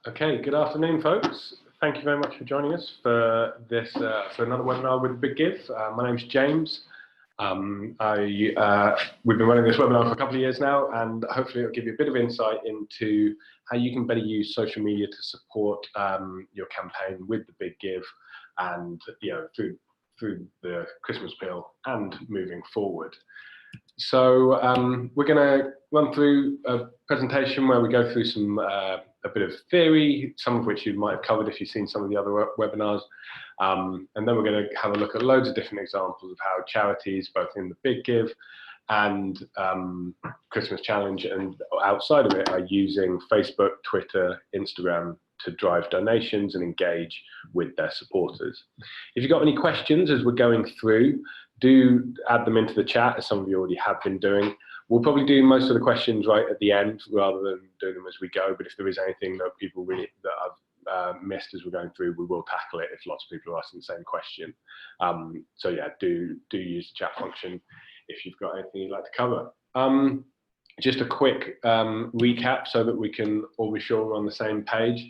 Okay, good afternoon, folks. Thank you very much for joining us for this for another webinar with Big Give. My name is James. We've been running this webinar for a couple of years now, and hopefully it'll give you a bit of insight into how you can better use social media to support your campaign with the Big Give, and through the Christmas bill and moving forward. So we're going to run through a presentation where we go through some a bit of theory, some of which you might have covered if you've seen some of the other webinars, and then we're going to have a look at loads of different examples of how charities, both in the Big Give and Christmas Challenge and outside of it, are using Facebook, Twitter, Instagram to drive donations and engage with their supporters. If you've got any questions as we're going through, do add them into the chat, as some of you already have been doing. We'll probably do most of the questions right at the end rather than doing them as we go, but if there is anything that people really I've missed as we're going through, we will tackle it if lots of people are asking the same question. So yeah, do use the chat function if you've got anything you'd like to cover. Just a quick recap so that we can all be sure we're on the same page.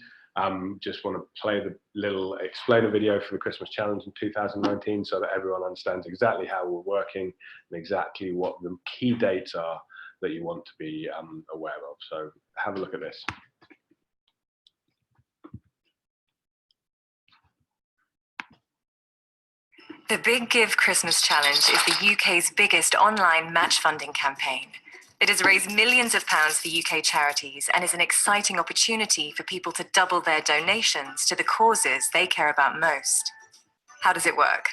Just want to play the little explainer video for the Christmas Challenge in 2019 so that everyone understands exactly how we're working and exactly what the key dates are that you want to be aware of. So have a look at this. The Big Give Christmas Challenge is the UK's biggest online match funding campaign. It has raised millions of pounds for UK charities and is an exciting opportunity for people to double their donations to the causes they care about most. How does it work?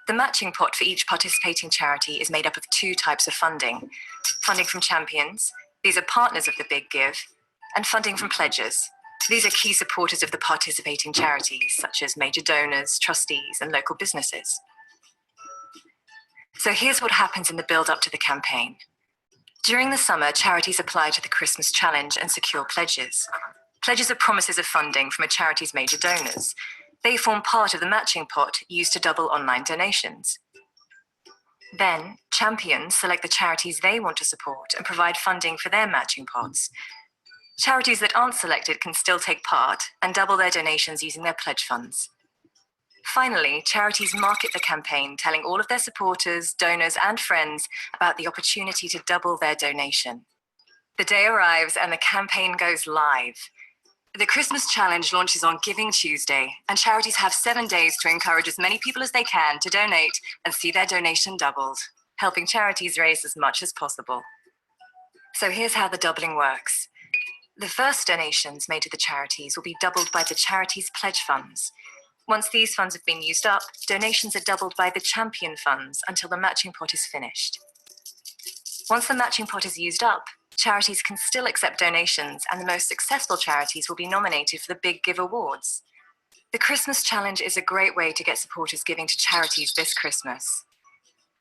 The matching pot for each participating charity is made up of two types of funding. Funding from champions, these are partners of the Big Give, and funding from pledges. These are key supporters of the participating charities, such as major donors, trustees, and local businesses. So here's what happens in the build-up to the campaign. During the summer, charities apply to the Christmas Challenge and secure pledges. Pledges are promises of funding from a charity's major donors. They form part of the matching pot used to double online donations. Then, champions select the charities they want to support and provide funding for their matching pots. Charities that aren't selected can still take part and double their donations using their pledge funds. Finally, charities market the campaign, telling all of their supporters, donors, and friends about the opportunity to double their donation. The day arrives and the campaign goes live. The Christmas Challenge launches on Giving Tuesday, and charities have 7 days to encourage as many people as they can to donate and see their donation doubled, helping charities raise as much as possible. So here's how the doubling works. The first donations made to the charities will be doubled by the charity's pledge funds. Once these funds have been used up, donations are doubled by the champion funds until the matching pot is finished. Once the matching pot is used up, charities can still accept donations, and the most successful charities will be nominated for the Big Give Awards. The Christmas Challenge is a great way to get supporters giving to charities this Christmas.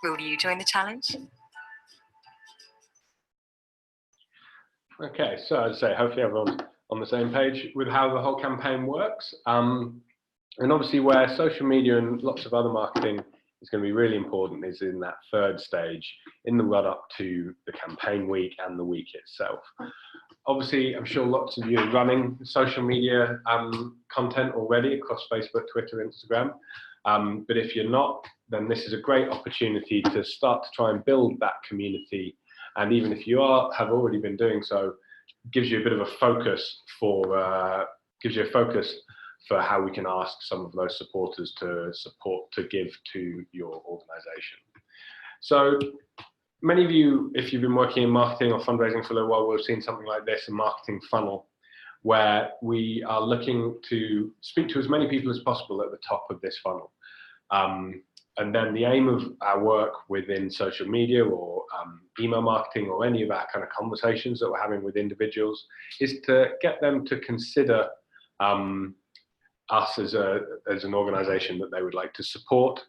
Will you join the challenge? Okay, so as I say, hopefully everyone's on the same page with how the whole campaign works. And obviously where social media and lots of other marketing is going to be really important is in that third stage, in the run up to the campaign week and the week itself. Obviously, I'm sure lots of you are running social media content already across Facebook, Twitter, Instagram. But if you're not, then this is a great opportunity to start to try and build that community. And even if you have already been doing so, gives you a bit of a focus for how we can ask some of those supporters to give to your organization. So many of you, if you've been working in marketing or fundraising for a little while, will have seen something like this, a marketing funnel, where we are looking to speak to as many people as possible at the top of this funnel. And then the aim of our work within social media or email marketing or any of our kind of conversations that we're having with individuals is to get them to consider us as an organization that they would like to support.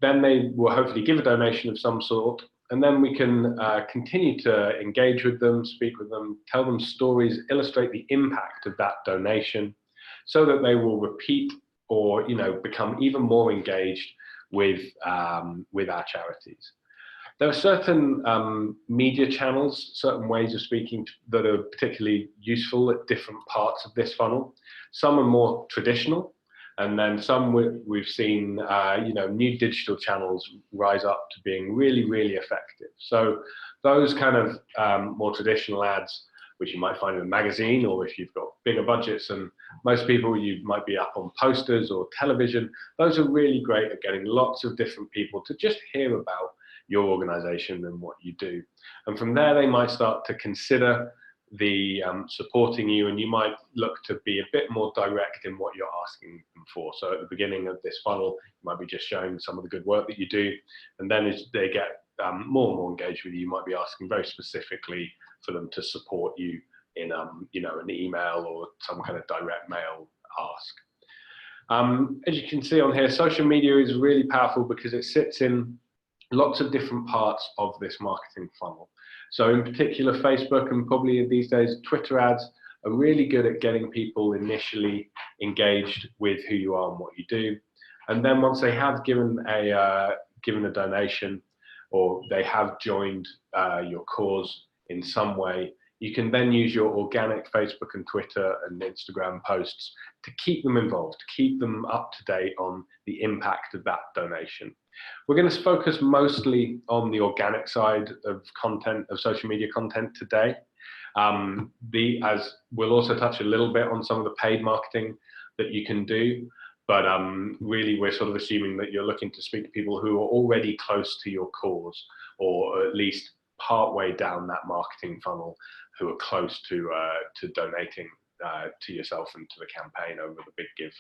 Then they will hopefully give a donation of some sort, and then we can continue to engage with them, speak with them, tell them stories, illustrate the impact of that donation so that they will repeat or become even more engaged with our charities. There are certain media channels, certain ways of speaking that are particularly useful at different parts of this funnel. Some are more traditional, and then some we've seen, new digital channels rise up to being really, really effective. So those kind of more traditional ads, which you might find in a magazine, or if you've got bigger budgets, and most people, you might be up on posters or television, those are really great at getting lots of different people to just hear about your organization and what you do. And from there, they might start to consider the supporting you, and you might look to be a bit more direct in what you're asking them for. So at the beginning of this funnel, you might be just showing some of the good work that you do, and then as they get more and more engaged with you, you might be asking very specifically for them to support you in an email or some kind of direct mail ask. As you can see on here, social media is really powerful because it sits in lots of different parts of this marketing funnel. So in particular, Facebook and probably these days Twitter ads are really good at getting people initially engaged with who you are and what you do. And then once they have given a donation, or they have joined your cause in some way, you can then use your organic Facebook and Twitter and Instagram posts to keep them involved, to keep them up to date on the impact of that donation. We're going to focus mostly on the organic side of content, of social media content today. As we'll also touch a little bit on some of the paid marketing that you can do, but really we're sort of assuming that you're looking to speak to people who are already close to your cause, or at least partway down that marketing funnel, who are close to donating to yourself and to the campaign over the Big Give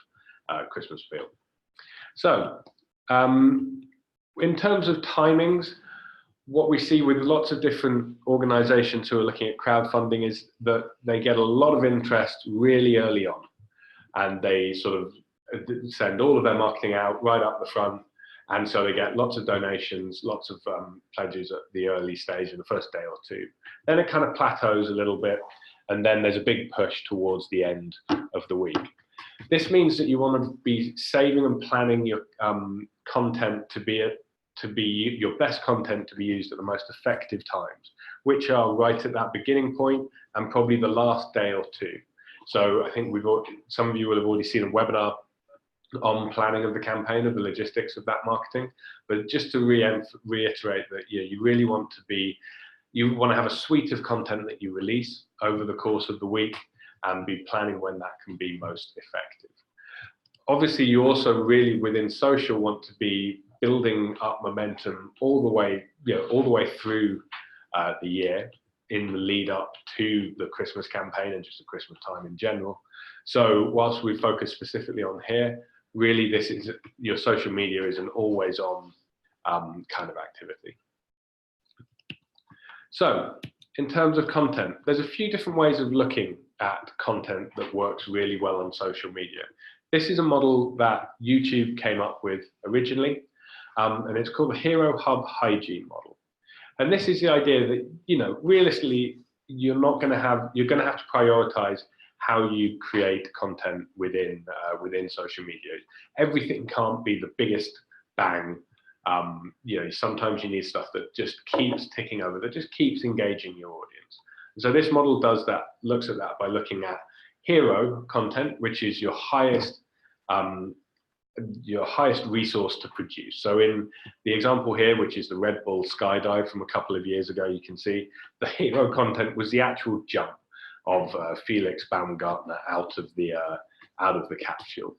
Christmas Field. So in terms of timings, what we see with lots of different organizations who are looking at crowdfunding is that they get a lot of interest really early on, and they sort of send all of their marketing out right up the front, and so they get lots of donations, lots of pledges at the early stage in the first day or two. Then it kind of plateaus a little bit, and then there's a big push towards the end of the week. This means that you want to be saving and planning your content to be your best content to be used at the most effective times, which are right at that beginning point and probably the last day or two. So I think some of you will have already seen a webinar on planning of the campaign, of the logistics of that marketing. But just to reiterate that you really want to have a suite of content that you release over the course of the week, and be planning when that can be most effective. Obviously, you also really within social want to be building up momentum all the way through the year, in the lead up to the Christmas campaign and just the Christmas time in general. So whilst we focus specifically on here, really your social media is an always on kind of activity. So in terms of content, there's a few different ways of looking at content that works really well on social media. This is a model that YouTube came up with originally, and it's called the Hero Hub Hygiene model. And this is the idea that, realistically, you're going to have to prioritize how you create content within social media. Everything can't be the biggest bang. Sometimes you need stuff that just keeps ticking over, that just keeps engaging your audience. So this model looks at that by looking at hero content, which is your highest resource to produce. So in the example here, which is the Red Bull skydive from a couple of years ago, you can see the hero content was the actual jump of Felix Baumgartner out of the capsule.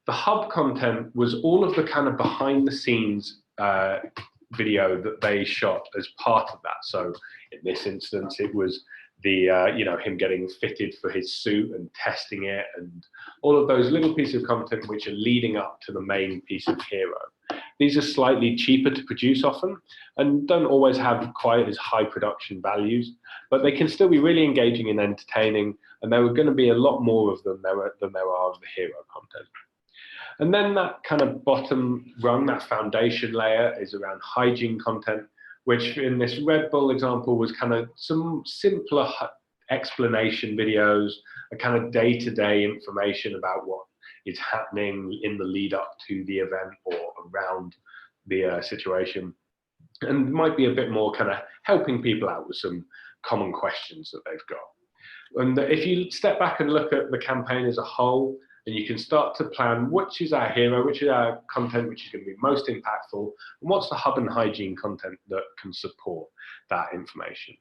The hub content was all of the kind of behind the scenes video that they shot as part of that. So in this instance, it was him getting fitted for his suit and testing it, and all of those little pieces of content which are leading up to the main piece of hero. These are slightly cheaper to produce often and don't always have quite as high production values, but they can still be really engaging and entertaining, and there are going to be a lot more of them than there are of the hero content. And then that kind of bottom rung, that foundation layer, is around hygiene content, which in this Red Bull example was kind of some simpler explanation videos, a kind of day-to-day information about what is happening in the lead up to the event or around the situation. and might be a bit more kind of helping people out with some common questions that they've got. And if you step back and look at the campaign as a whole, and you can start to plan which is our hero, which is our content which is going to be most impactful, and what's the hub and hygiene content that can support that information.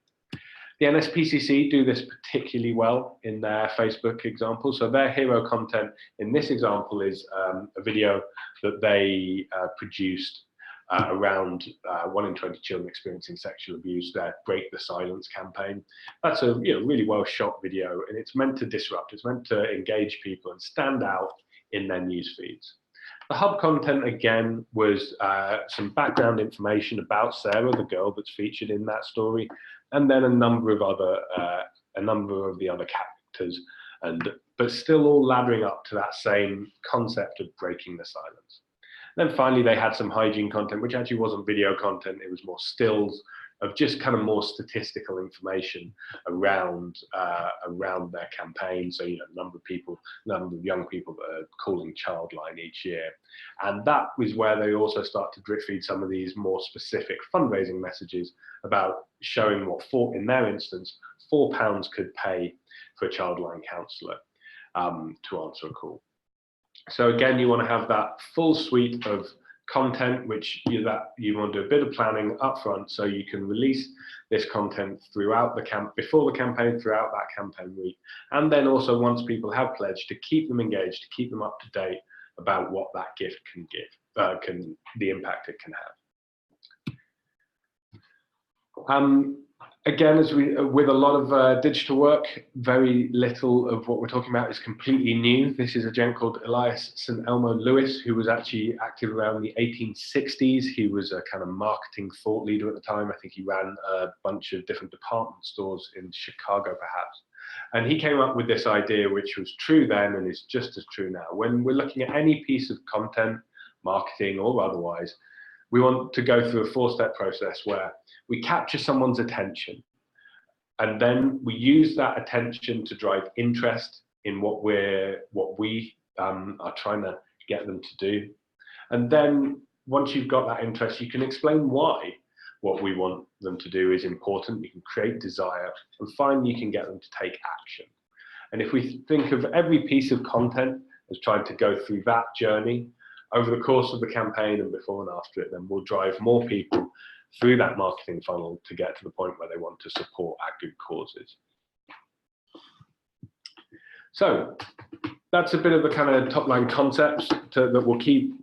The NSPCC do this particularly well in their Facebook example. So their hero content in this example is a video that they produced around 1 in 20 children experiencing sexual abuse, their Break the Silence campaign. That's a really well shot video, and it's meant to disrupt, it's meant to engage people and stand out in their news feeds. The hub content again was some background information about Sarah, the girl that's featured in that story, and then a number of the other characters, but still all laddering up to that same concept of breaking the silence. Then finally, they had some hygiene content, which actually wasn't video content. It was more stills of just kind of more statistical information around their campaign. So, number of young people that are calling Childline each year. And that was where they also start to drip feed some of these more specific fundraising messages about showing what, in their instance, £4 could pay for a Childline counsellor to answer a call. So again, you want to have that full suite of content, which you want to do a bit of planning up front, so you can release this content throughout before the campaign, throughout that campaign week, and then also once people have pledged, to keep them engaged, to keep them up to date about what that gift can give, the impact it can have. Again, with a lot of digital work, very little of what we're talking about is completely new. This is a gent called Elias St. Elmo Lewis, who was actually active around the 1860s. He was a kind of marketing thought leader at the time. I think he ran a bunch of different department stores in Chicago, perhaps. And he came up with this idea, which was true then and is just as true now. When we're looking at any piece of content, marketing or otherwise, we want to go through a 4-step process where we capture someone's attention, and then we use that attention to drive interest in what we are trying to get them to do. And then once you've got that interest, you can explain why what we want them to do is important. You can create desire, and finally you can get them to take action. And if we think of every piece of content as trying to go through that journey over the course of the campaign and before and after it, then we'll drive more people through that marketing funnel to get to the point where they want to support our good causes. So that's a bit of the kind of top line concepts that we'll keep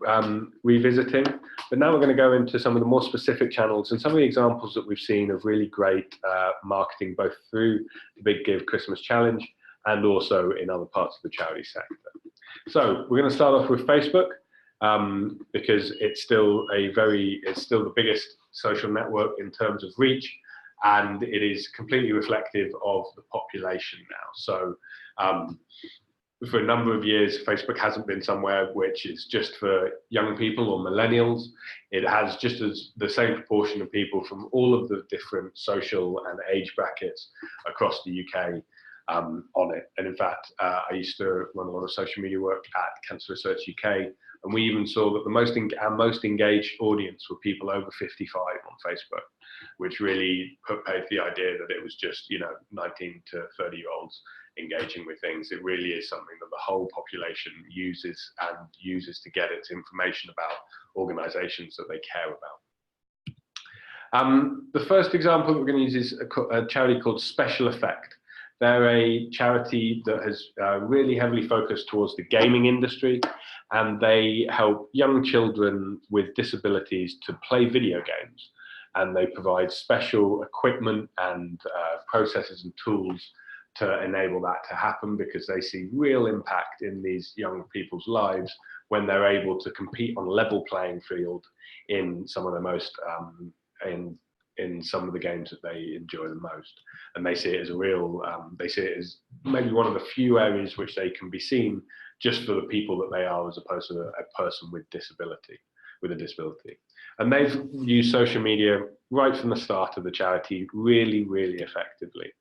revisiting. But now we're going to go into some of the more specific channels and some of the examples that we've seen of really great marketing, both through the Big Give Christmas Challenge and also in other parts of the charity sector. So we're going to start off with Facebook, because it's still the biggest social network in terms of reach, and it is completely reflective of the population now. So for a number of years, Facebook hasn't been somewhere which is just for young people or millennials. It has just as the same proportion of people from all of the different social and age brackets across the UK on it. And in fact, I used to run a lot of social media work at Cancer Research UK, and we even saw that our most engaged audience were people over 55 on Facebook, which really paid the idea that it was just 19 to 30-year-olds engaging with things. It really is something that the whole population uses to get its information about organisations that they care about. The first example that we're going to use is a charity called Special Effect. They're a charity that has really heavily focused towards the gaming industry, and they help young children with disabilities to play video games. And they provide special equipment and processes and tools to enable that to happen, because they see real impact in these young people's lives when they're able to compete on a level playing field in some of the most in some of the games that they enjoy the most. And they see it as they see it as maybe one of the few areas which they can be seen just for the people that they are, as opposed to a person with a disability. And they've used social media right from the start of the charity really, really effectively.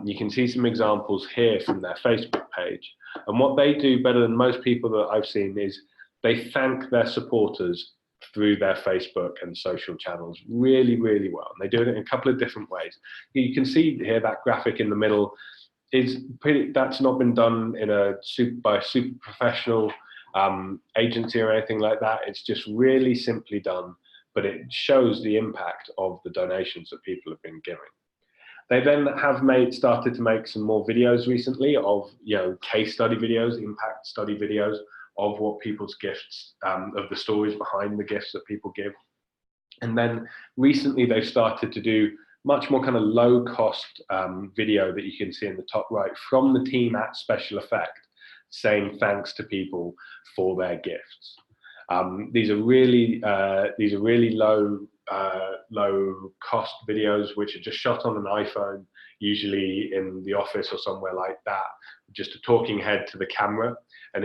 You can see some examples here from their Facebook page. And what they do better than most people that I've seen is they thank their supporters through their Facebook and social channels really, really well. And they do it in a couple of different ways. You can see here that graphic in the middle that's not been done by a super professional agency or anything like that. It's just really simply done, but it shows the impact of the donations that people have been giving. They then have started to make some more videos recently of, case study videos, impact study videos of what people's gifts, of the stories behind the gifts that people give. And then recently they've started to do much more kind of low cost video that you can see in the top right from the team at Special Effect, saying thanks to people for their gifts. These are really low cost videos, which are just shot on an iPhone, usually in the office or somewhere like that, just a talking head to the camera, and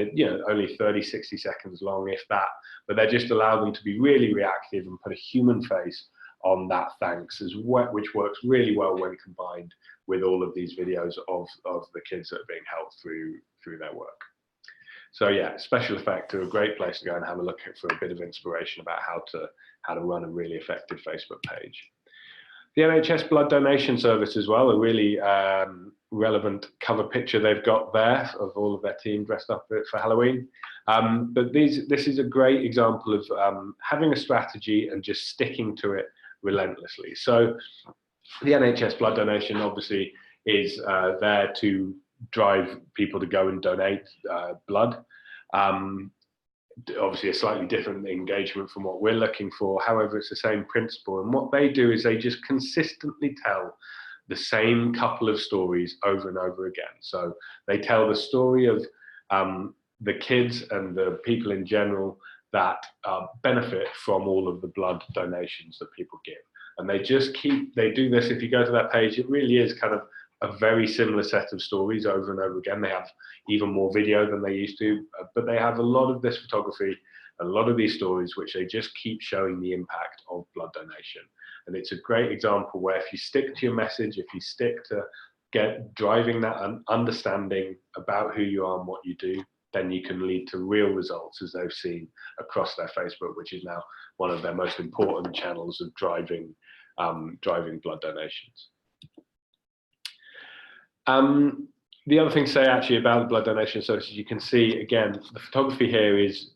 only 30-60 seconds long, if that, but they just allow them to be really reactive and put a human face on that thanks, which works really well when combined with all of these videos of the kids that are being helped through their work. So yeah, Special Effect are a great place to go and have a look at for a bit of inspiration about how to run a really effective Facebook page. The NHS blood donation service as well, a really relevant cover picture they've got there of all of their team dressed up for Halloween. But this is a great example of having a strategy and just sticking to it relentlessly. So the NHS blood donation obviously is there to drive people to go and donate blood. Obviously a slightly different engagement from what we're looking for. However, it's the same principle. And what they do is they just consistently tell the same couple of stories over and over again. So they tell the story of the kids and the people in general that benefit from all of the blood donations that people give. And they do this. If you go to that page, it really is kind of a very similar set of stories over and over again. They have even more video than they used to, but they have a lot of this photography, a lot of these stories, which they just keep showing the impact of blood donation. And it's a great example where if you stick to your message, if you stick to driving that understanding about who you are and what you do, then you can lead to real results, as they've seen across their Facebook, which is now one of their most important channels of driving blood donations. The other thing to say actually about the blood donation services, you can see again, the photography here is,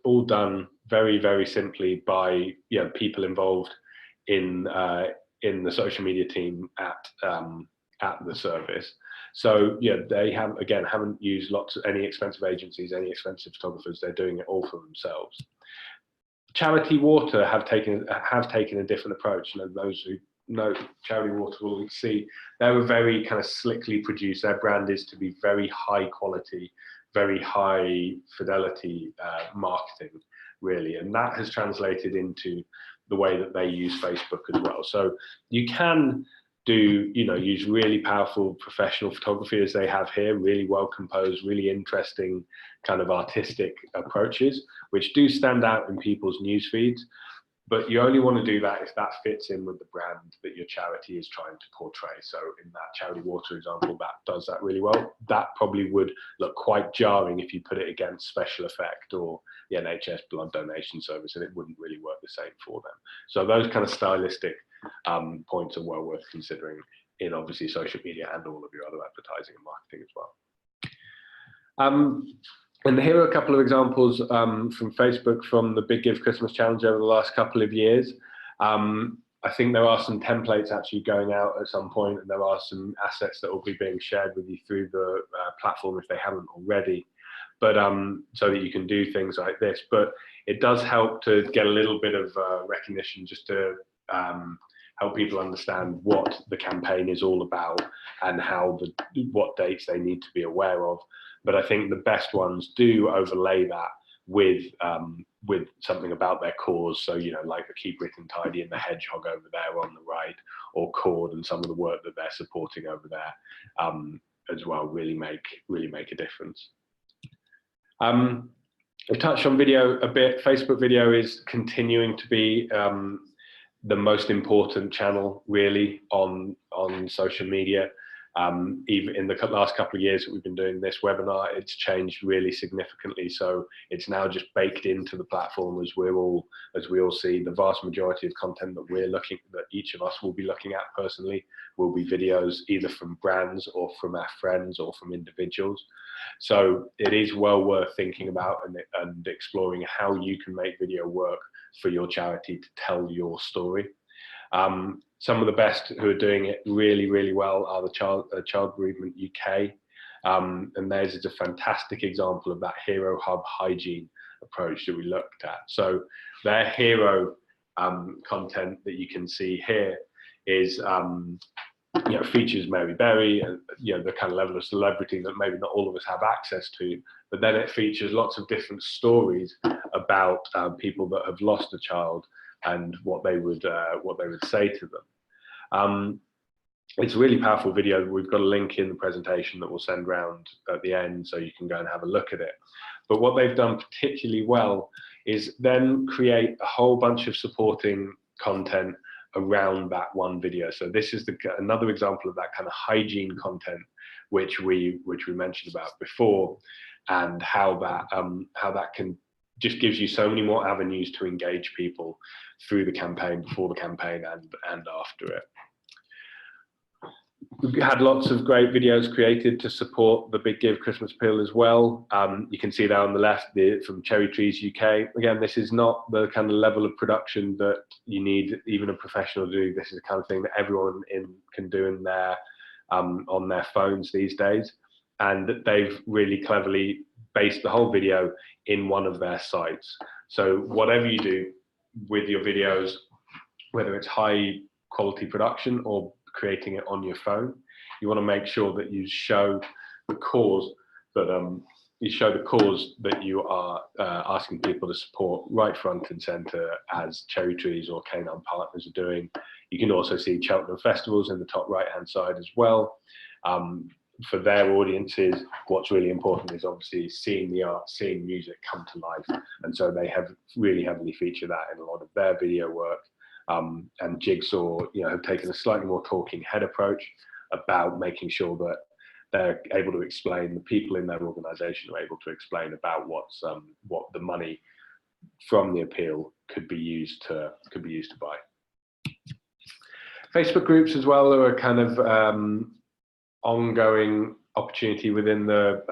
all done very, very simply by people involved in the social media team at the service. So they haven't used any expensive agencies, any expensive photographers. They're doing it all for themselves. Charity Water have taken a different approach, and those who know Charity Water will see they were very kind of slickly produced. Their brand is to be very high quality, very high fidelity marketing, really, and that has translated into the way that they use Facebook as well. So you can use really powerful professional photography, as they have here, really well composed, really interesting kind of artistic approaches, which do stand out in people's news feeds. But you only want to do that if that fits in with the brand that your charity is trying to portray. So in that Charity Water example, that does that really well. That probably would look quite jarring if you put it against Special Effect or the NHS blood donation service, and it wouldn't really work the same for them. So those kind of stylistic points are well worth considering in obviously social media and all of your other advertising and marketing as well. And here are a couple of examples from Facebook from the Big Give Christmas Challenge over the last couple of years. I think there are some templates actually going out at some point, and there are some assets that will be being shared with you through the platform if they haven't already, but so that you can do things like this. But it does help to get a little bit of recognition, just to help people understand what the campaign is all about and what dates they need to be aware of. But I think the best ones do overlay that with something about their cause. So, like the Keep Britain Tidy and the Hedgehog over there on the right, or Cord and some of the work that they're supporting over there as well, really make a difference. I've touched on video a bit. Facebook video is continuing to be the most important channel really on social media. Even in the last couple of years that we've been doing this webinar, it's changed really significantly. So it's now just baked into the platform as we all see. The vast majority of content that each of us will be looking at personally will be videos either from brands or from our friends or from individuals. So it is well worth thinking about and exploring how you can make video work for your charity to tell your story. Some of the best who are doing it really, really well are the Child Bereavement UK. And theirs is a fantastic example of that Hero Hub Hygiene approach that we looked at. So their hero content that you can see here is, features Mary Berry, and the kind of level of celebrity that maybe not all of us have access to, but then it features lots of different stories about people that have lost a child and what they would say to them. It's a really powerful video. We've got a link in the presentation that we'll send round at the end, so you can go and have a look at it. But what they've done particularly well is then create a whole bunch of supporting content around that one video. So this is another example of that kind of hygiene content, which we mentioned about before, and how that can just gives you so many more avenues to engage people through the campaign, before the campaign, and after it. We've had lots of great videos created to support the Big Give Christmas Appeal as well. You can see there on the left from Cherry Trees UK. Again, this is not the kind of level of production that you need even a professional to do. This is the kind of thing that everyone can do in on their phones these days. And they've really cleverly based the whole video in one of their sites. So whatever you do with your videos, whether it's high quality production or creating it on your phone, you want to make sure that you show the cause that you are asking people to support right front and center, as Cherry Trees or Canine Partners are doing. You can also see Cheltenham Festivals in the top right hand side as well. For their audiences, what's really important is obviously seeing the art, seeing music come to life, and so they have really heavily featured that in a lot of their video work. And Jigsaw, have taken a slightly more talking head approach about making sure that they're able to explain, the people in their organisation are able to explain about what the money from the appeal could be used to buy. Facebook groups as well are a kind of ongoing opportunity within the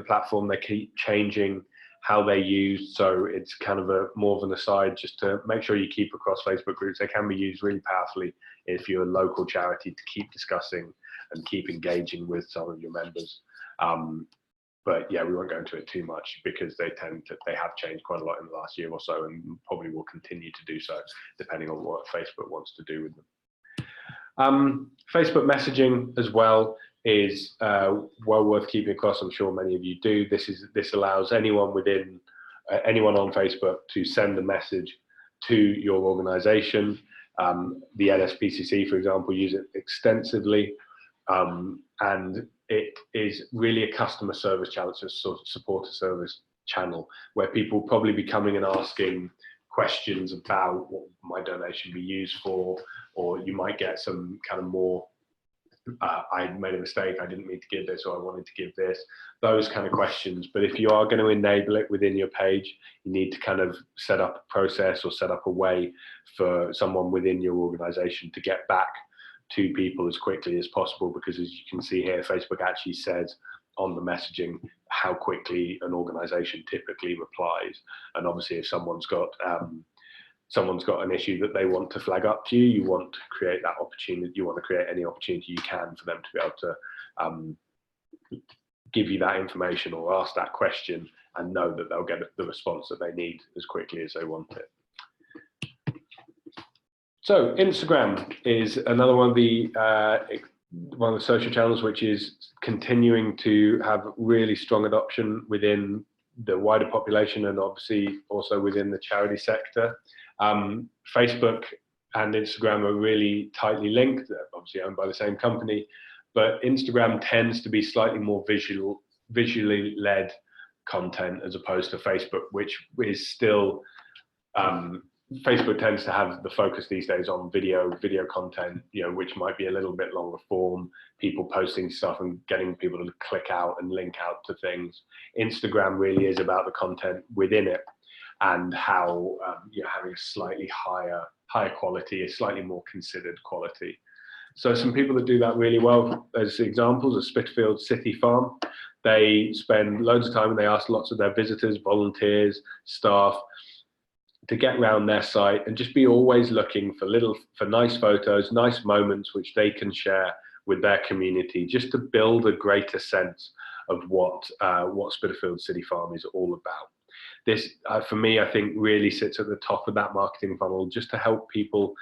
platform. They keep changing how they're used, so it's kind of more of an aside just to make sure you keep across Facebook groups. They can be used really powerfully if you're a local charity to keep discussing and keep engaging with some of your members. But yeah, we won't go into it too much because they have changed quite a lot in the last year or so, and probably will continue to do so depending on what Facebook wants to do with them. Facebook messaging as well is well worth keeping across. I'm sure many of you do. This allows anyone on Facebook to send a message to your organization. The NSPCC, for example, use it extensively, and it is really a customer service channel, so sort of supporter service channel, where people probably be coming and asking questions about what my donation be used for, or you might get some kind of more I made a mistake, I didn't mean to give this, or I wanted to give this, those kind of questions. But if you are going to enable it within your page, you need to kind of set up a process or set up a way for someone within your organization to get back to people as quickly as possible, because as you can see here, Facebook actually says on the messaging how quickly an organization typically replies. And obviously if someone's got an issue that they want to flag up to you, you want to create that opportunity, you want to create any opportunity you can for them to be able to give you that information or ask that question, and know that they'll get the response that they need as quickly as they want it. So Instagram is another one of the social channels which is continuing to have really strong adoption within the wider population, and obviously also within the charity sector. Facebook and Instagram are really tightly linked. They're obviously owned by the same company, but Instagram tends to be slightly more visually led content as opposed to Facebook, which is still Facebook tends to have the focus these days on video content, which might be a little bit longer form, people posting stuff and getting people to click out and link out to things. Instagram really is about the content within it and how having a slightly higher quality, a slightly more considered quality. So some people that do that really well, as examples, are Spitalfield City Farm. They spend loads of time and they ask lots of their visitors, volunteers, staff, to get around their site and just be always looking for nice photos, nice moments which they can share with their community, just to build a greater sense of what Spitalfield City Farm is all about. This, for me, I think really sits at the top of that marketing funnel, just to help people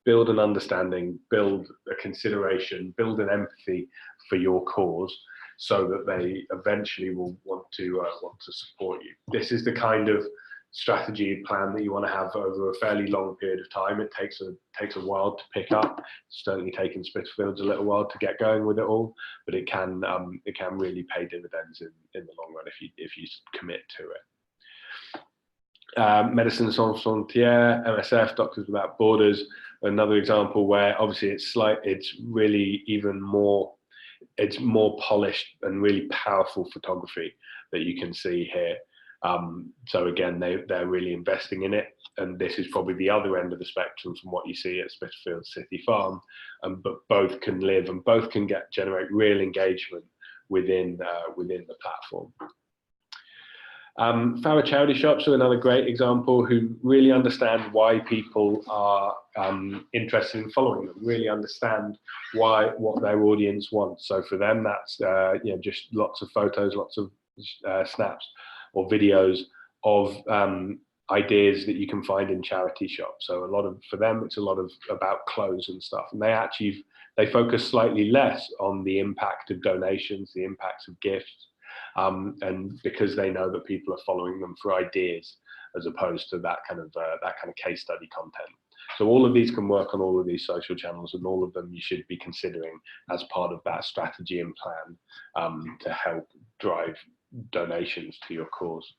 build an understanding, build a consideration, build an empathy for your cause, so that they eventually will want to support you. This is the kind of strategy plan that you want to have over a fairly long period of time. It takes a while to pick up. It's certainly taken Spitalfields a little while to get going with it all, but it can really pay dividends in the long run if you commit to it. Médecins Sans Frontières, MSF, Doctors Without Borders, another example where obviously it's really even more, it's more polished and really powerful photography that you can see here. So again, they're really investing in it, and this is probably the other end of the spectrum from what you see at Spitalfield City Farm, but both can live and both can generate real engagement within the platform. Farah charity shops are another great example, who really understand why people are interested in following them, really understand what their audience wants. So for them, that's just lots of photos, lots of snaps or videos of ideas that you can find in charity shops. So for them, it's a lot about clothes and stuff, and they focus slightly less on the impact of donations, the impact of gifts, and because they know that people are following them for ideas as opposed to that kind of case study content. So all of these can work on all of these social channels, and all of them you should be considering as part of that strategy and plan to help drive donations to your cause.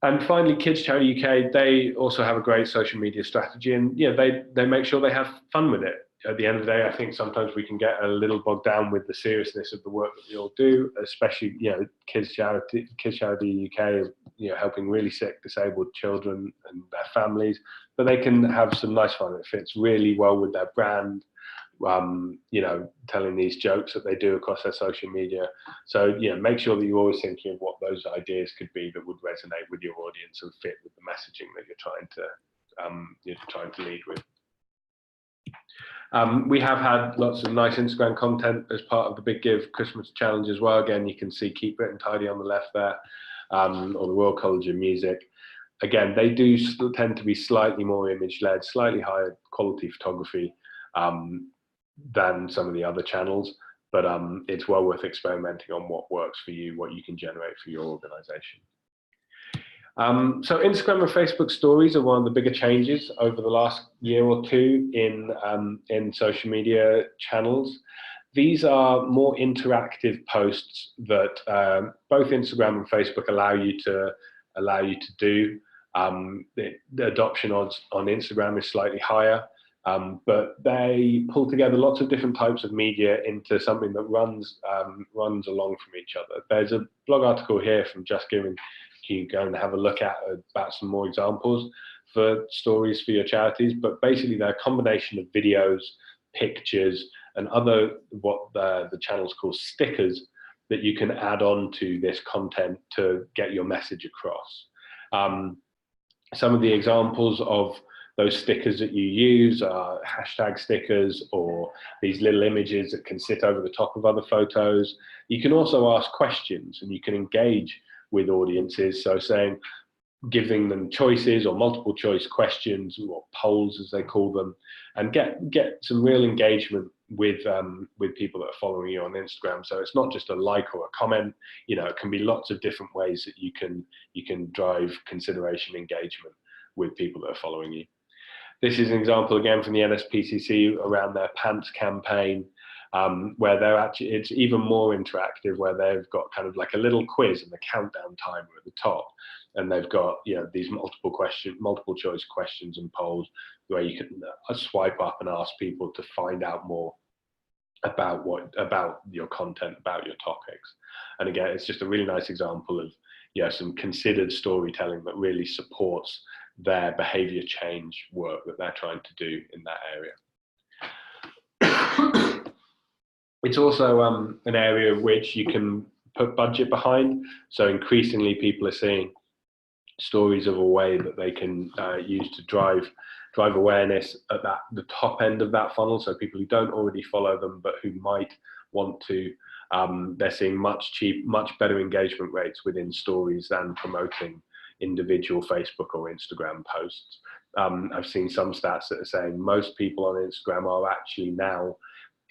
And finally, Kids Charity UK, they also have a great social media strategy, and they make sure they have fun with it. At the end of the day, I think sometimes we can get a little bogged down with the seriousness of the work that we all do, especially Kids Charity UK, helping really sick, disabled children and their families, but they can have some nice fun. It fits really well with their brand. Telling these jokes that they do across their social media. So make sure that you're always thinking of what those ideas could be that would resonate with your audience and fit with the messaging that you're trying to lead with. We have had lots of nice Instagram content as part of the Big Give Christmas Challenge as well. Again, you can see Keep It and Tidy on the left there, or the Royal College of Music. Again, they do still tend to be slightly more image-led, slightly higher quality photography than some of the other channels, but it's well worth experimenting on what works for you, what you can generate for your organization. So Instagram and Facebook stories are one of the bigger changes over the last year or two in social media channels. These are more interactive posts that both Instagram and Facebook allow you to do. The adoption on Instagram is slightly higher, but they pull together lots of different types of media into something that runs along from each other. There's a blog article here from Just Giving you go and have a look at about some more examples for stories for your charities, but basically they're a combination of videos, pictures, and other what the channels call stickers that you can add on to this content to get your message across. Some of the examples of those stickers that you use are hashtag stickers, or these little images that can sit over the top of other photos. You can also ask questions and you can engage with audiences, so giving them choices or multiple choice questions, or polls as they call them, and get some real engagement with people that are following you on Instagram. So it's not just a like or a comment, it can be lots of different ways that you can drive consideration, engagement with people that are following you. This is an example again from the NSPCC around their pants campaign, where it's even more interactive, where they've got kind of like a little quiz and the countdown timer at the top. and they've got these multiple choice questions and polls where you can swipe up and ask people to find out more about your content, about your topics. And again, it's just a really nice example of some considered storytelling that really supports their behavior change work that they're trying to do in that area. It's also an area which you can put budget behind. So increasingly people are seeing stories of a way that they can use to drive awareness at the top end of that funnel. So people who don't already follow them, but who might want to, they're seeing much better engagement rates within stories than promoting individual Facebook or Instagram posts. I've seen some stats that are saying most people on Instagram are actually now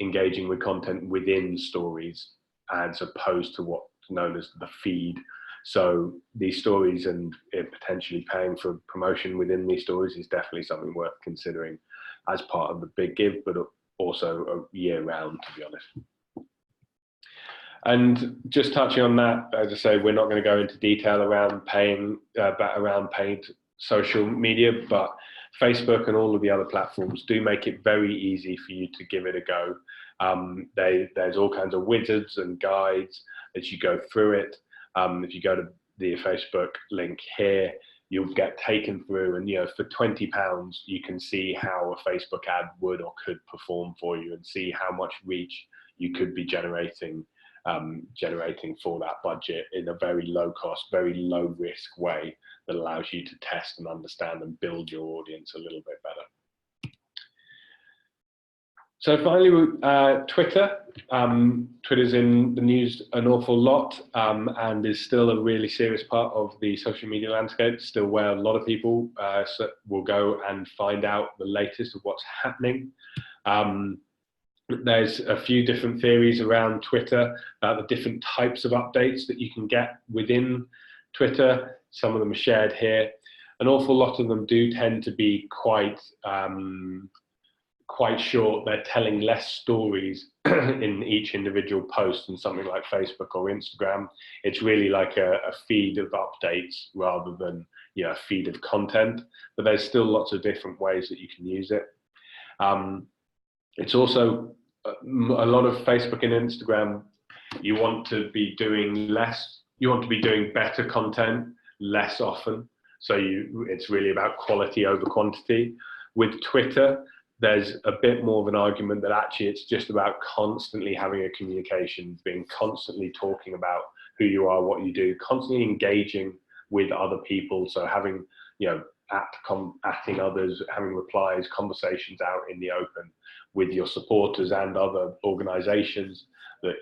engaging with content within stories as opposed to what's known as the feed. So these stories and potentially paying for promotion within these stories is definitely something worth considering as part of the big give, but also year round, to be honest. And just touching on that, as I say, we're not going to go into detail around paid social media, but Facebook and all of the other platforms do make it very easy for you to give it a go. There's all kinds of wizards and guides as you go through it. If you go to the Facebook link here, you'll get taken through, and for £20 you can see how a Facebook ad would or could perform for you, and see how much reach you could be generating for that budget in a very low cost, very low risk way that allows you to test and understand and build your audience a little bit better. So finally, Twitter. Twitter's in the news an awful lot, and is still a really serious part of the social media landscape, still where a lot of people will go and find out the latest of what's happening. There's a few different theories around Twitter about the different types of updates that you can get within Twitter. Some of them are shared here. An awful lot of them do tend to be quite short. They're telling less stories in each individual post than something like Facebook or Instagram. It's really like a feed of updates rather than a feed of content, but there's still lots of different ways that you can use it. It's also a lot of Facebook and Instagram, you want to be doing better content less often. So it's really about quality over quantity. With Twitter, there's a bit more of an argument that actually it's just about constantly having a communication, being constantly talking about who you are, what you do, constantly engaging with other people. So having, atting others, having replies, conversations out in the open with your supporters and other organizations that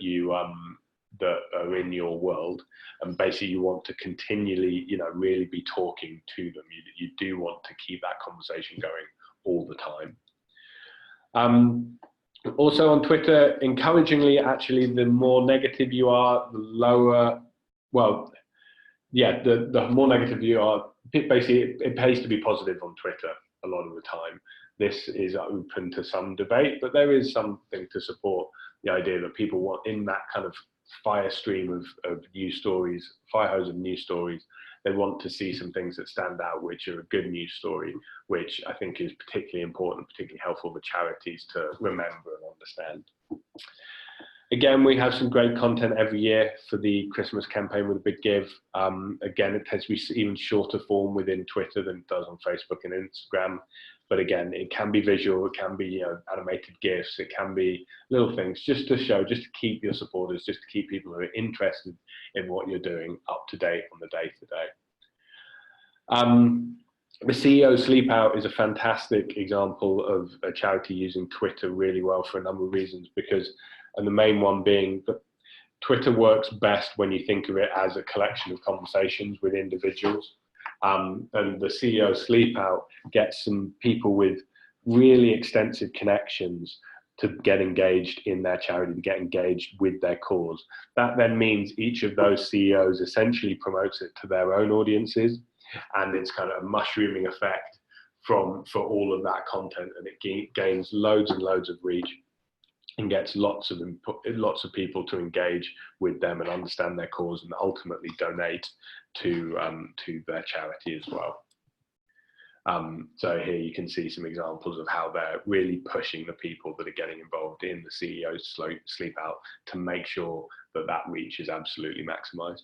that are in your world. And basically you want to continually, really be talking to them. You do want to keep that conversation going all the time. Also on Twitter, encouragingly, actually, the more negative you are, the lower, the more negative you are, basically it pays to be positive on Twitter a lot of the time. This is open to some debate, but there is something to support the idea that people want, in that kind of fire stream of news stories, fire hose of news stories, they want to see some things that stand out, which are a good news story, which I think is particularly important, particularly helpful for charities to remember and understand. Again, we have some great content every year for the Christmas campaign with a big give. Again, it tends to be even shorter form within Twitter than it does on Facebook and Instagram. But again, it can be visual, it can be animated GIFs, it can be little things just to show, just to keep your supporters, just to keep people who are interested in what you're doing up to date on the day-to-day. The CEO Sleep Out is a fantastic example of a charity using Twitter really well for a number of reasons, and the main one being that Twitter works best when you think of it as a collection of conversations with individuals. And the CEO Sleep Out gets some people with really extensive connections to get engaged in their charity, to get engaged with their cause. That then means each of those CEOs essentially promotes it to their own audiences, and it's kind of a mushrooming effect for all of that content, and it gains loads and loads of reach. and gets lots of input, lots of people to engage with them and understand their cause and ultimately donate to their charity as well. So here you can see some examples of how they're really pushing the people that are getting involved in the CEO's Sleep Out to make sure that that reach is absolutely maximized.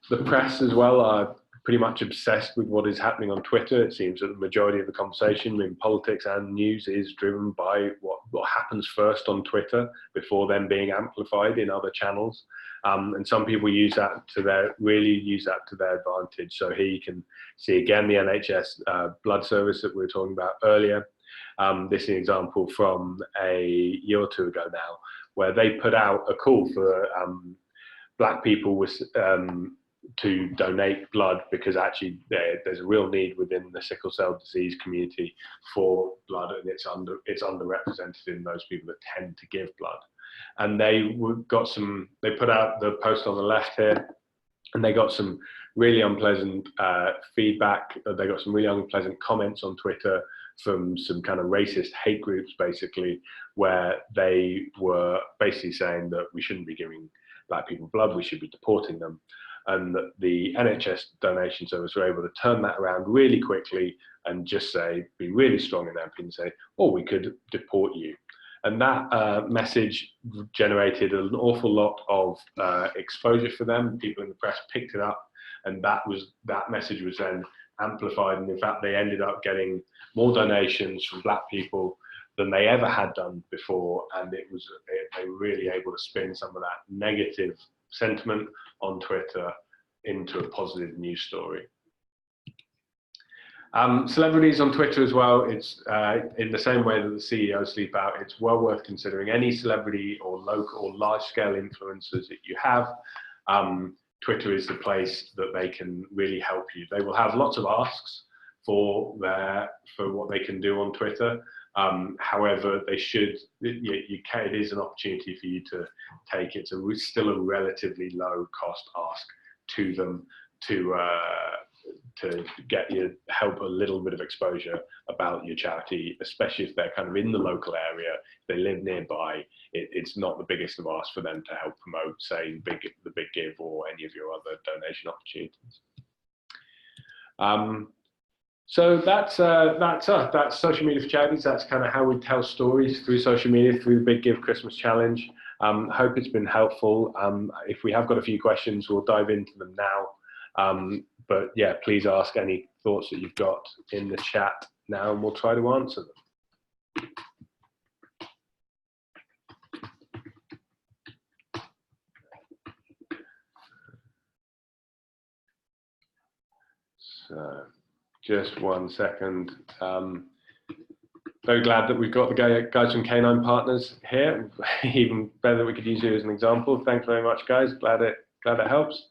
The press as well are pretty much obsessed with what is happening on Twitter. It seems that the majority of the conversation in politics and news is driven by what happens first on Twitter before then being amplified in other channels. And some people use that to really use that to their advantage. So here you can see again the NHS blood service that we were talking about earlier. This is an example from a year or two ago now, where they put out a call for Black people to donate blood, because actually there's a real need within the sickle cell disease community for blood, and it's underrepresented in those people that tend to give blood. And they put out the post on the left here, and they got some really unpleasant feedback. They got some really unpleasant comments on Twitter from some kind of racist hate groups, basically, where they were basically saying that we shouldn't be giving Black people blood, we should be deporting them. And that the NHS donation service were able to turn that around really quickly and just be really strong in their opinion, say, oh, we could deport you. And that message generated an awful lot of exposure for them. People in the press picked it up, and that message was then amplified. And in fact, they ended up getting more donations from Black people than they ever had done before. And they were really able to spin some of that negative sentiment on Twitter into a positive news story. Celebrities on Twitter as well, it's in the same way that the CEO Sleep Out, it's well worth considering any celebrity or local or large scale influencers that you have. Twitter is the place that they can really help you. They will have lots of asks for what they can do on Twitter. However, it is an opportunity for you to take. It's still a relatively low cost ask to them to get you help a little bit of exposure about your charity, especially if they're kind of in the local area, they live nearby. It's not the biggest of asks for them to help promote, say, the Big Give or any of your other donation opportunities. So that's social media for charities. That's kind of how we tell stories through social media, through the Big Give Christmas Challenge. Hope it's been helpful. If we have got a few questions, we'll dive into them now. But yeah, please ask any thoughts that you've got in the chat now, and we'll try to answer them. So, just 1 second. Very glad that we've got the guys from Canine Partners here. Even better that we could use you as an example. Thanks very much, guys. Glad it helps.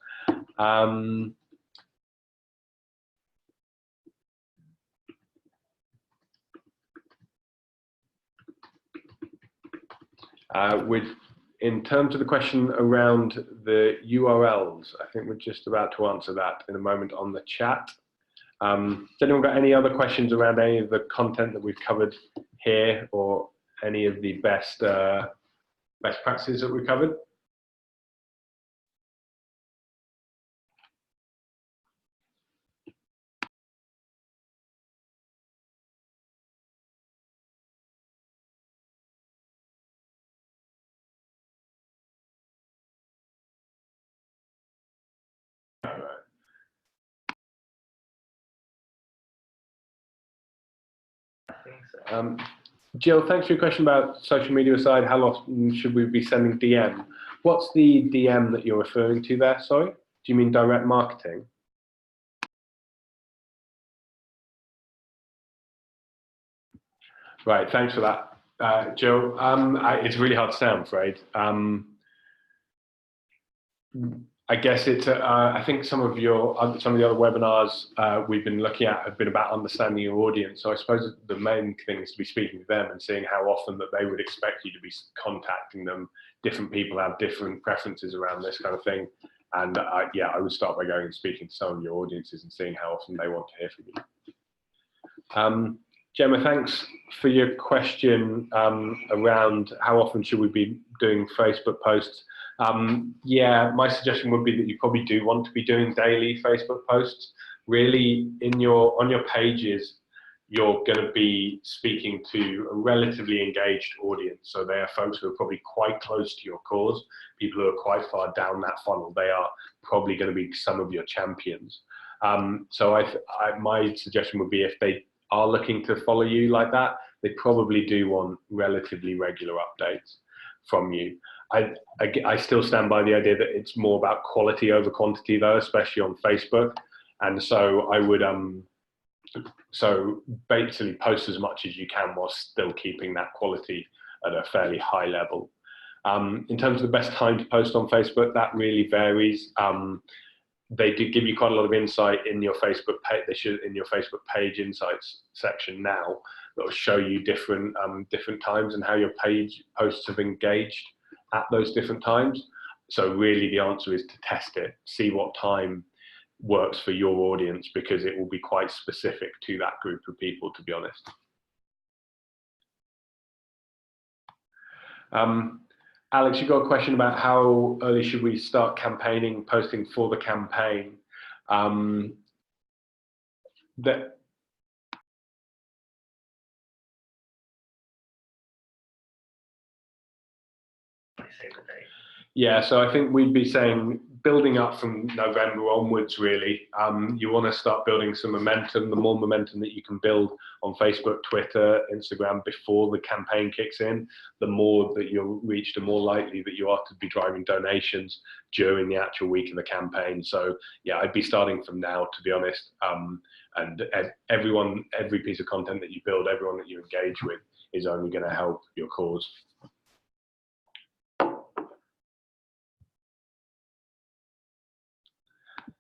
In terms of the question around the URLs, I think we're just about to answer that in a moment on the chat. Has anyone got any other questions around any of the content that we've covered here, or any of the best practices that we've covered? Jill, thanks for your question about social media aside. How often should we be sending DM? What's the DM that you're referring to there? Sorry, do you mean direct marketing? Right, thanks for that, Jill. It's really hard to say, I'm afraid. I guess it's. I think some of the other webinars we've been looking at have been about understanding your audience. So I suppose the main thing is to be speaking to them and seeing how often that they would expect you to be contacting them. Different people have different preferences around this kind of thing, and yeah, I would start by going and speaking to some of your audiences and seeing how often they want to hear from you. Gemma, thanks for your question around how often should we be doing Facebook posts. Yeah, my suggestion would be that you probably do want to be doing daily Facebook posts. Really, on your pages, you're going to be speaking to a relatively engaged audience. So they are folks who are probably quite close to your cause, people who are quite far down that funnel. They are probably going to be some of your champions. So my suggestion would be, if they are looking to follow you like that, they probably do want relatively regular updates from you. I still stand by the idea that it's more about quality over quantity, though, especially on Facebook. And so I would so basically post as much as you can while still keeping that quality at a fairly high level. In terms of the best time to post on Facebook, that really varies. They do give you quite a lot of insight in your Facebook page. They should, in your Facebook page insights section now, that will show you different times and how your page posts have engaged at those different times. So really, the answer is to test it, see what time works for your audience, because it will be quite specific to that group of people, to be honest. Alex, you got a question about how early should we start campaigning, posting for the campaign. Yeah, so I think we'd be saying building up from November onwards, really. You want to start building some momentum. The more momentum that you can build on Facebook, Twitter, Instagram before the campaign kicks in, the more that you're reached, the more likely that you are to be driving donations during the actual week of the campaign. So yeah, I'd be starting from now, to be honest. And every piece of content that you build, everyone that you engage with, is only going to help your cause.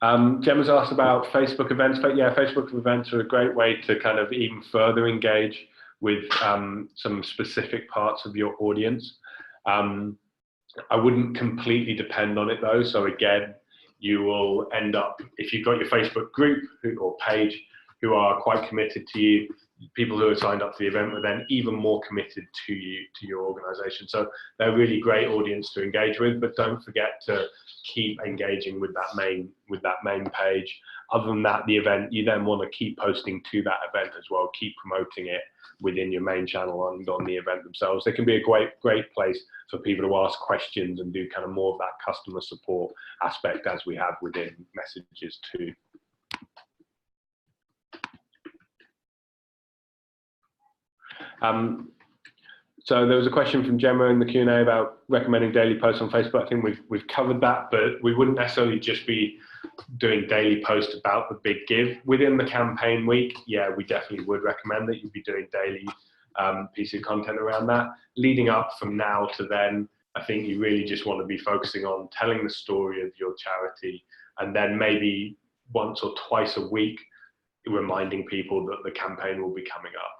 Gemma's asked about Facebook events, but yeah, Facebook events are a great way to kind of even further engage with some specific parts of your audience. I wouldn't completely depend on it though. So again, you will end up, if you've got your Facebook group or page who are quite committed to you, people who are signed up to the event were then even more committed to you, to your organization. So they're a really great audience to engage with, but don't forget to keep engaging with that main page. Other than that, the event, you then want to keep posting to that event as well, keep promoting it within your main channel and on the event themselves. They can be a great place for people to ask questions and do kind of more of that customer support aspect, as we have within messages too. So there was a question from Gemma in the Q&A about recommending daily posts on Facebook. I think we've covered that, but we wouldn't necessarily just be doing daily posts about the big give. Within the campaign week, yeah, we definitely would recommend that you'd be doing daily pieces of content around that. Leading up from now to then, I think you really just want to be focusing on telling the story of your charity, and then maybe once or twice a week, reminding people that the campaign will be coming up.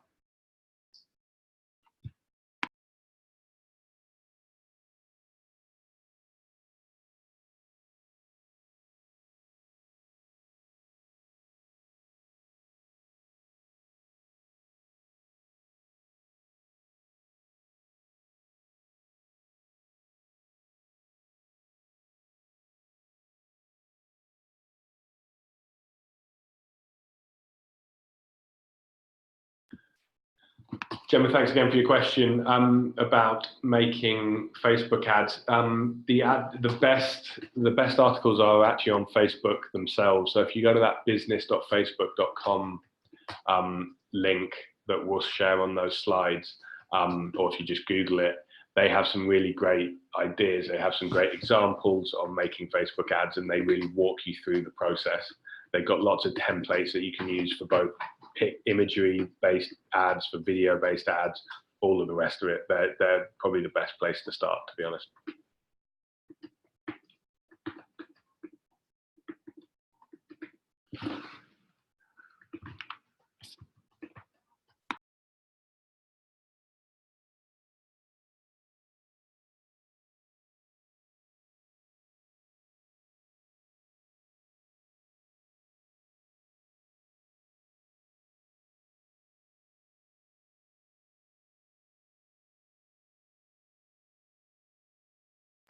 Gemma, thanks again for your question about making Facebook ads. The best articles are actually on Facebook themselves. So if you go to that business.facebook.com link that we'll share on those slides, or if you just Google it, they have some really great ideas. They have some great examples of making Facebook ads, and they really walk you through the process. They've got lots of templates that you can use for both imagery-based ads, for video-based ads, all of the rest of it. They're probably the best place to start, to be honest.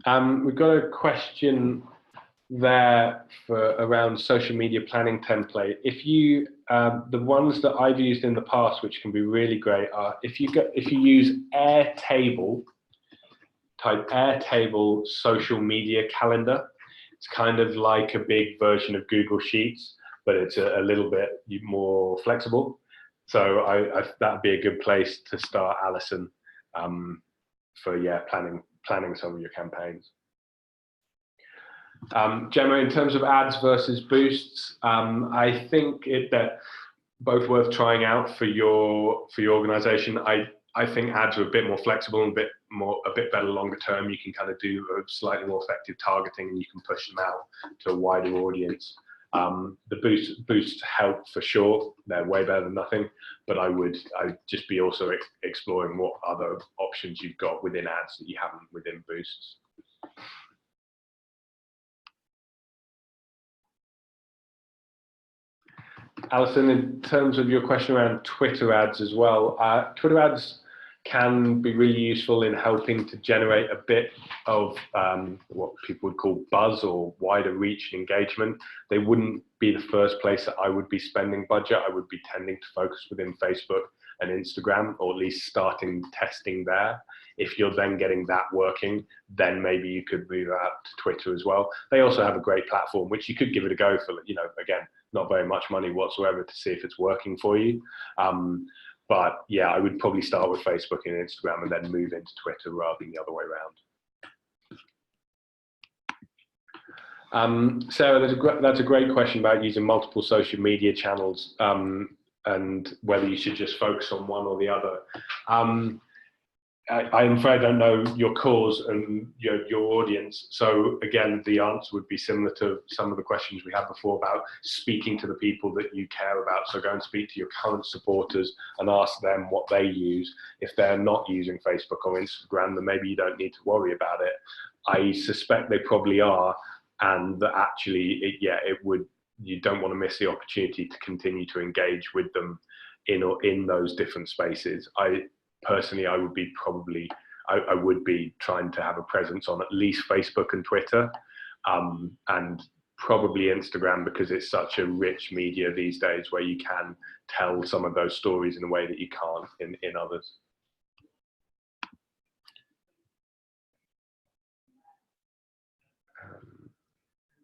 We've got a question there for around social media planning template. If you the ones that I've used in the past, which can be really great, are if you use Airtable, type Airtable social media calendar. It's kind of like a big version of Google Sheets, but it's a little bit more flexible. So that'd be a good place to start, Alison, for planning some of your campaigns. Gemma, in terms of ads versus boosts, I think they're both worth trying out for your organization. I think ads are a bit more flexible and a bit better longer term. You can kind of do a slightly more effective targeting, and you can push them out to a wider audience. The boosts help for sure. They're way better than nothing, but I'd just be also exploring what other options you've got within ads that you haven't within boosts. Alison, in terms of your question around Twitter ads as well, Twitter ads can be really useful in helping to generate a bit of what people would call buzz or wider reach and engagement. They wouldn't be the first place that I would be spending budget. I would be tending to focus within Facebook and Instagram, or at least starting testing there. If you're then getting that working, then maybe you could move out to Twitter as well. They also have a great platform, which you could give it a go for, again, not very much money whatsoever to see if it's working for you. But yeah, I would probably start with Facebook and Instagram and then move into Twitter rather than the other way around. Sarah, that's a great question about using multiple social media channels and whether you should just focus on one or the other. I'm afraid I don't know your cause and your audience. So again, the answer would be similar to some of the questions we had before about speaking to the people that you care about. So go and speak to your current supporters and ask them what they use. If they're not using Facebook or Instagram, then maybe you don't need to worry about it. I suspect they probably are, and that actually, you don't want to miss the opportunity to continue to engage with them in those different spaces. Personally, I would be trying to have a presence on at least Facebook and Twitter, and probably Instagram, because it's such a rich media these days where you can tell some of those stories in a way that you can't in others.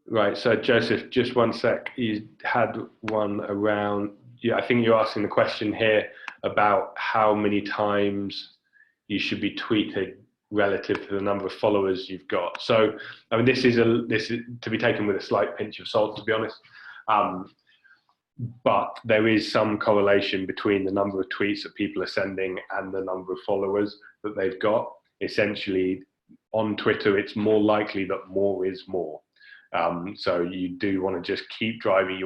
Right, so Joseph, just one sec. You had one around, I think you're asking the question here about how many times you should be tweeting relative to the number of followers you've got. So, I mean, this is to be taken with a slight pinch of salt, to be honest. But there is some correlation between the number of tweets that people are sending and the number of followers that they've got. Essentially, on Twitter, it's more likely that more is more. So you do want to just keep driving.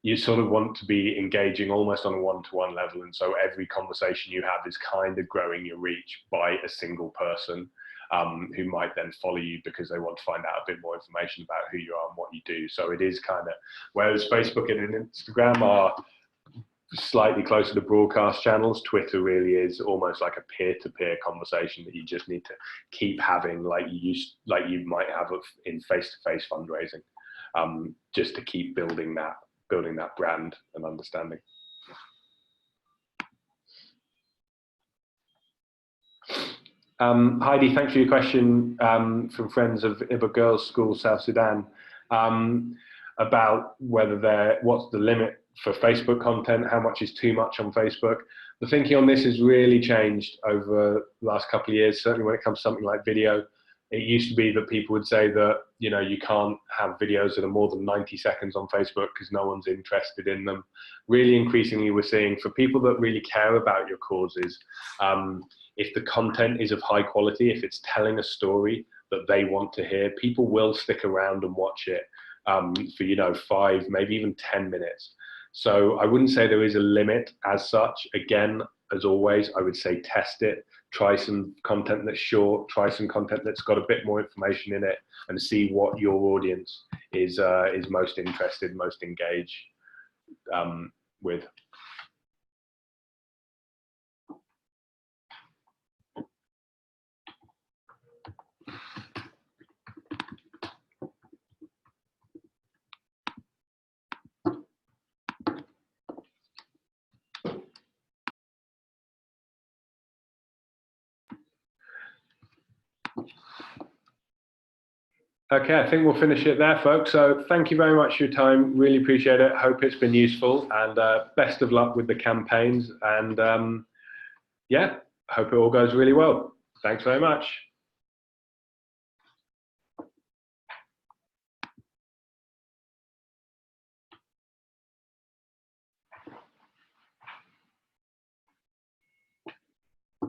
You sort of want to be engaging almost on a one-to-one level. And so every conversation you have is kind of growing your reach by a single person who might then follow you because they want to find out a bit more information about who you are and what you do. So it is kind of, whereas Facebook and Instagram are slightly closer to broadcast channels, Twitter really is almost like a peer-to-peer conversation that you just need to keep having, like you might have in face-to-face fundraising, just to keep building that brand and understanding. Heidi, thanks for your question from friends of Iba Girls School, South Sudan, about what's the limit for Facebook content, how much is too much on Facebook. The thinking on this has really changed over the last couple of years, certainly when it comes to something like video. It used to be that people would say that, you can't have videos that are more than 90 seconds on Facebook because no one's interested in them. Really increasingly, we're seeing for people that really care about your causes, if the content is of high quality, if it's telling a story that they want to hear, people will stick around and watch it for 5, maybe even 10 minutes. So I wouldn't say there is a limit as such. Again, as always, I would say test it. Try some content that's short, try some content that's got a bit more information in it, and see what your audience is most interested, most engaged with. Okay, I think we'll finish it there, folks. So thank you very much for your time. Really appreciate it. Hope it's been useful, and best of luck with the campaigns. And yeah, hope it all goes really well. Thanks very much.